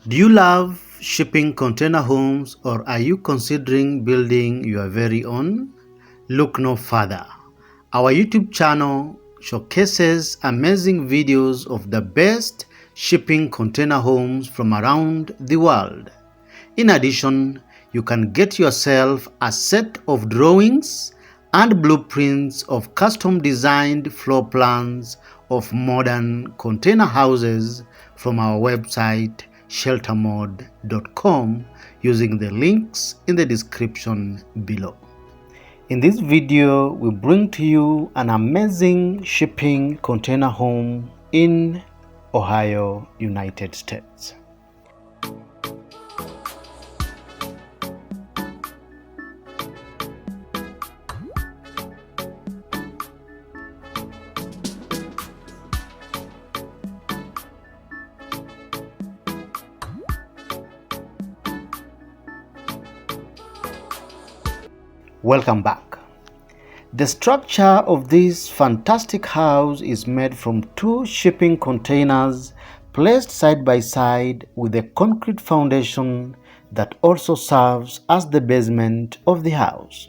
Do you love shipping container homes, or are you considering building your very own? Look no further. Our YouTube channel showcases amazing videos of the best shipping container homes from around the world. In addition, you can get yourself a set of drawings and blueprints of custom designed floor plans of modern container houses from our website sheltermode.com using the links in the description below. In this video, we bring to you an amazing shipping container home in Ohio, United States. Welcome back. The structure of this fantastic house is made from two shipping containers placed side by side with a concrete foundation that also serves as the basement of the house.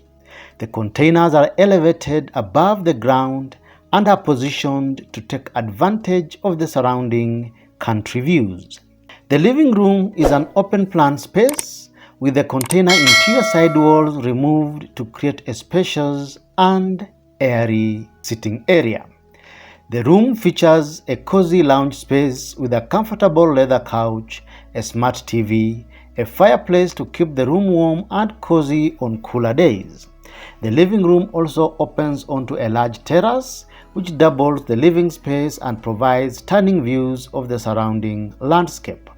The containers are elevated above the ground and are positioned to take advantage of the surrounding country views. The living room is an open plan space with the container interior side walls removed to create a spacious and airy sitting area. The room features a cozy lounge space with a comfortable leather couch, a smart TV, a fireplace to keep the room warm and cozy on cooler days. The living room also opens onto a large terrace which doubles the living space and provides stunning views of the surrounding landscape.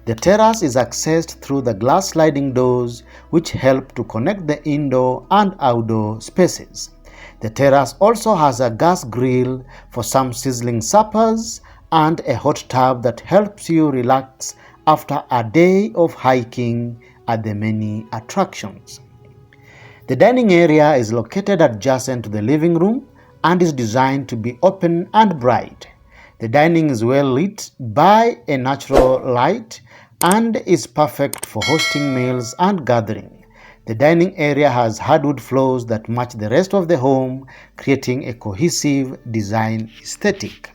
The terrace is accessed through the glass sliding doors which help to connect the indoor and outdoor spaces. The terrace also has a gas grill for some sizzling suppers and a hot tub that helps you relax after a day of hiking at the many attractions. The dining area is located adjacent to the living room and is designed to be open and bright. The dining is well lit by a natural light and is perfect for hosting meals and gathering. The dining area has hardwood floors that match the rest of the home, creating a cohesive design aesthetic.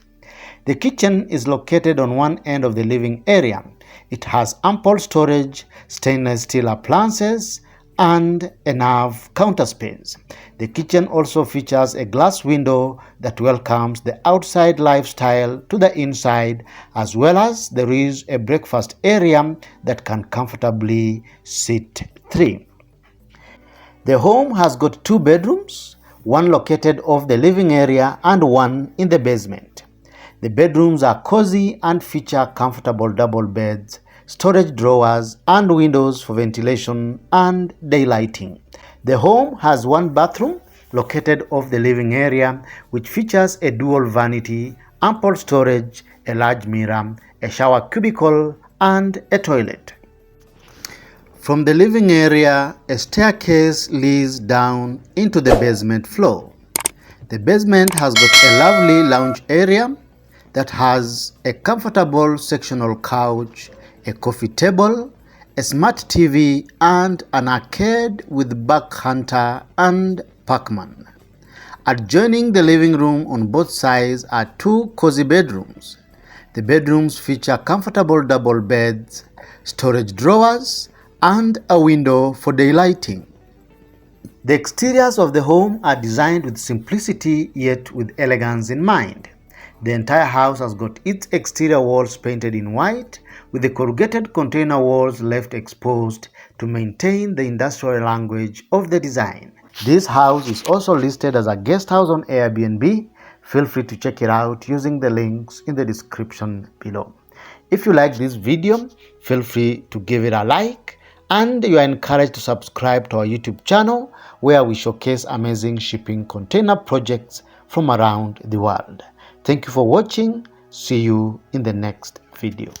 The kitchen is located on one end of the living area. It has ample storage, stainless steel appliances, and enough counter space. The kitchen also features a glass window that welcomes the outside lifestyle to the inside, as well as there is a breakfast area that can comfortably seat three. The home has got two bedrooms, one located off the living area and one in the basement. The bedrooms are cozy and feature comfortable double beds, storage drawers, and windows for ventilation and daylighting. The home has one bathroom located off the living area, which features a dual vanity, ample storage, a large mirror, a shower cubicle, and a toilet. From the living area, a staircase leads down into the basement floor. The basement has got a lovely lounge area that has a comfortable sectional couch, a coffee table, a smart TV, and an arcade with Buck Hunter and Pac-Man. Adjoining the living room on both sides are two cozy bedrooms. The bedrooms feature comfortable double beds, storage drawers, and a window for daylighting. The exteriors of the home are designed with simplicity yet with elegance in mind. The entire house has got its exterior walls painted in white, with the corrugated container walls left exposed to maintain the industrial language of the design. This house is also listed as a guest house on Airbnb. Feel free to check it out using the links in the description below. If you like this video, feel free to give it a like, and you are encouraged to subscribe to our YouTube channel where we showcase amazing shipping container projects from around the world. Thank you for watching. See you in the next video.